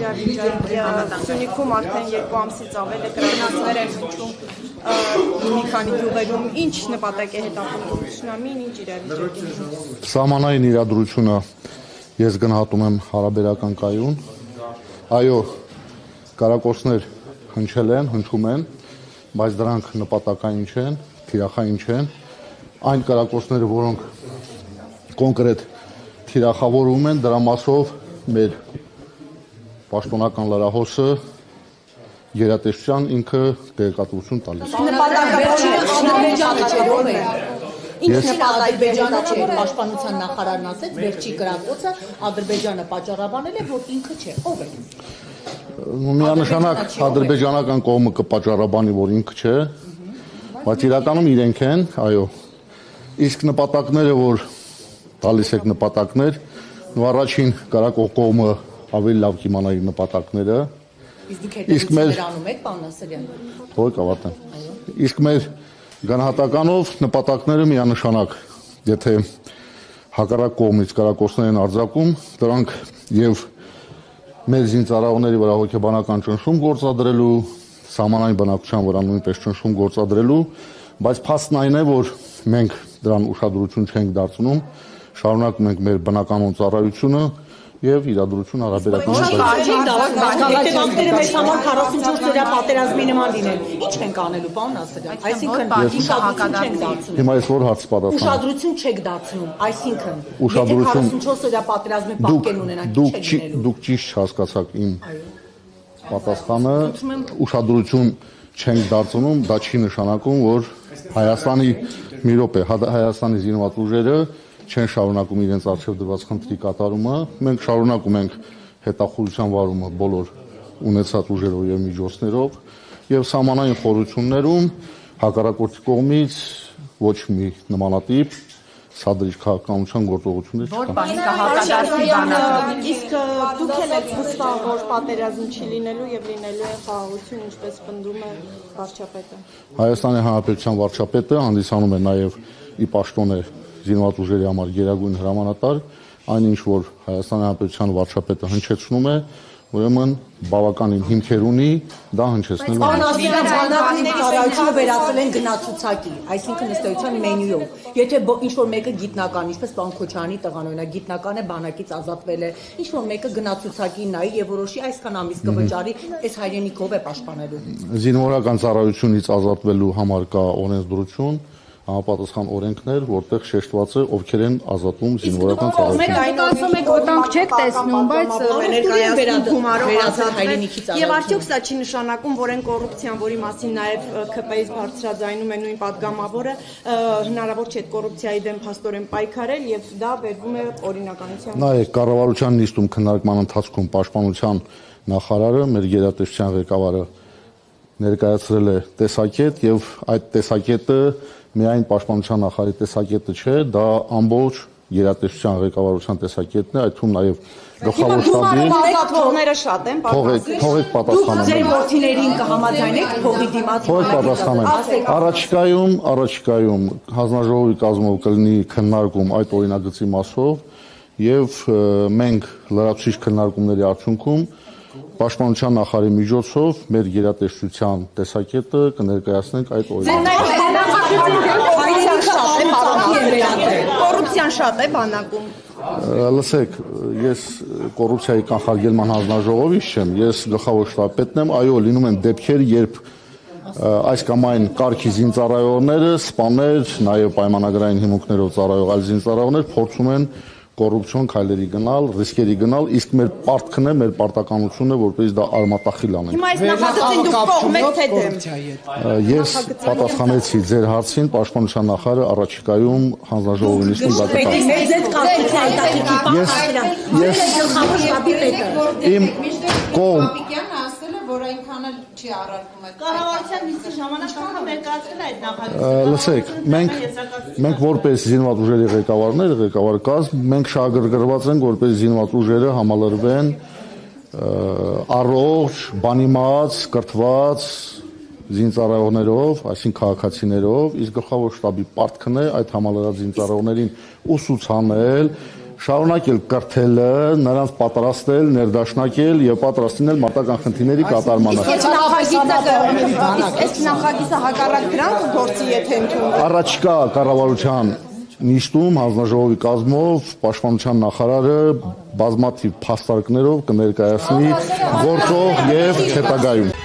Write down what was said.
իրավիճակը Սյունիքում արդեն 2 ամսից ավել է կրակոցներ են հնչում մի քանի գյուղերում, ինչ նպատակ է հետապնդում թշնամին, ինչ իրավիճակի։ Սահմանային իրադրությունը ես գնահատում եմ հարաբերական կայուն, այո, կրակոցներ հնչել են, հնչում են, բայց դրանք նպատակային չեն, թիրախային չեն, այն կրակոցները, որոնք կոնկրետ թիրախավորում են, դրա մասով մեր պաշտոնական լրահոսը գերատեսչության ինքը տեղեկատվություն տալիս։ Ինքն Ադրբեջանը չէ, պաշտպանության նախարարն ասեց, վերջի կրակոցը Ադրբեջանը պատճառաբանել է, որ ինքը չէ, ով է։ Միանշանակ ադրբեջանական կողմը կպատճառաբանի, որ ինքը չէ, բայց իրականում իրենք են, այո, իսկ նպատակները, որ տալիս եք նպատակներ, առաջին կրակող կողմը ավելի լավ կիմանա իր նպատակները։ Իսկ մեր անում եք, պարոն Ասրյան։ Թող ավարտեմ։ Իսկ մեր գնահատականով նպատակները միանշանակ, եթե հակառակ կողմից կրակոցներ են արձակում, դրանք եւ մեր զինծառայողների վրա հոգեբանական ճնշում գործադրելու, սահմանային բնակչության վրա նույնպես ճնշում գործադրելու, բայց փաստն այն է, որ մենք դրան ուշադրություն չենք դարձնում, շարունակում ենք մեր բնականոն ծառայությունը եւ իրադրություն հարաբերական հետևանքները մեզ համար 44 օրյա պատերազմի նման լինեն։ Ինչ ենք անելու, պարոն Ասրյան։ Այսինքն ուշադրություն չենք դարձնում։ Հիմա ես որ հարց պատասխանեմ։ Ուշադրություն չեք դարձնում, այսինքն եթե 44 օրյա պատերազմի պատկեն ունենանք, ինչ եք լինելու։ Դուք ճիշտ չհասկացաք իմ պատասխանը, ուշադրություն չենք դարձնում, դա չի նշանակում, որ Հայաստանի մի րոպե, Հայաստանի զինված ուժերը չեն շարունակում իրենց արժև դրված խնդրի կատարումը, մենք շարունակում ենք հետախուզության վարումը բոլոր ունեցած ուժերով եւ միջոցներով եւ սահմանային խորություններում հակառակորդի կողմից ոչ մի նմանատիպ սադրիչ քաղաքականության գործողություններ չկան։ Որ բանի կհակադարձի բանակը։ Իսկ դուք եք վստահ, որ պատերազմ չի լինելու եւ լինելու է խաղաղություն, ինչպես պնդում է վարչապետը։ Հայաստանի Հանրապետության վարչապետը հանդիսանում է նաեւ ի պաշտոն է զինված ուժերի համար գերագույն հրամանատար, այնինչ որ Հայաստանի Հանրապետության վարչապետը հնչեցնում է, ուրեմն բավականին հիմքեր ունի, դա հնչեցնելու։ Պարոն Ասրյան, բանակի ծառայությունը վերածել են գնացուցակի, այսինքն ըստ էության մենյուով։ Եթե ինչ-որ մեկը գիտնական, ինչպես պարոն Քոչարյանի տղան օրինակ գիտնական է, բանակից ազատվել է, ինչ-որ մեկը գնացուցակի նայի եւ որոշի այսքան ամիս կվճարի, այս հայրենիքով է պաշտպանելու։ Զինվորական ծառայությունից ազատվելու համար կա օրենսդրություն, համապատասխան օրենքներ, որտեղ շեշտված է ովքեր են ազատում զինվորական ծառայությունից։ Մենք ասում ենք ոտնք չեք տեսնում, բայց ներկայացնում գումարով ազատվել։ Եվ արդյոք սա չի նշանակում, որ այն կոռուպցիան, որի մասին նաև ԿՊ-ից բարձրաձայնում է նույն падգամավորը, հնարավոր չէ այդ կոռուպցիայի դեմ փաստորեն պայքարել եւ դա վերվում է օրինականության։ Նայեք, կառավարության նիստում քննարկման ընթացքում պաշտպանության նախարարը, մեր գերատեսչության ղեկավարը ներկայացրել է տեսակետ եւ այդ տեսակետը միայն պաշտպանության նախարարի տեսակետը չէ, դա ամբողջ գերատեսչության ղեկավարության տեսակետն է, այդ թվում նաև գլխավոր շտաբի ազատողները շատ են, թողեք պատասխանեմ։ Ձեր որդիներին կհամաձայնեք փողի դիմաց։ Թողեք պատասխանեմ։ Առաջիկայում հանձնաժողովի կազմով կլինի քննարկում այդ օրինագծի մասով եւ մենք լրացուցիչ քննարկումների արդյունքում պաշտպանության նախարարի միջոցով մեր գերատեսչության տեսակետը կներկայացնենք այդ կոռուպցիան շատ է բանակում։ Լսեք, ես կոռուպցիայի կանխարգելման հանձնաժողովից չեմ, ես գլխավոր շտաբպետն եմ, այո, լինում են դեպքեր, երբ այս կամ այն կարգի զինծառայողները, սպաներ, նաև պայմանագրային հիմունքներով ծառայող այլ զինծառայողներ փորձում են կոռուպցիոն քայլերի գնալ, ռիսկերի գնալ, իսկ մեր պարտքն է, մեր պարտականությունն է, որպես դա արմատախիլ անենք։ Հիմա այս նախագծին դուք կողմ եք թե դեմ։ Ես պատասխանեցի ձեր հարցին, պաշտպանության նախարարը առաջիկայում հանձնաժողովի նիստում դա կտա։ Մեծ այդ Իմ կողմ որ այնքան էլ չի առարկում այդ Կառավարության նիստի ժամանակ ներկայացվել է այդ նախագծը։ Լսեք, մենք որպես զինված ուժերի ղեկավարներ, ղեկավար կազմ, մենք շահագրգռված ենք, որպես զինված ուժերը համալրվեն առողջ, բանիմաց, կրթված զինծառայողներով, այսինքն քաղաքացիներով, իսկ գլխավոր շտաբի պարտքն է այդ համալրած զինծառայողներին ուսուցանել, շարունակել կրթելը, նրանց պատրաստել, ներդաշնակել եւ պատրաստ լինել մարտական խնդիրների կատարմանը։ Այս նախագիծը հակառակ դրան կգործի, եթե ընդունվի։ Առաջիկա կառավարության նիստում հանձնաժողովի կազմով պաշտպանության նախարարը բազմաթիվ փաստարկներով կներկայացնի գործող եւ հետագայում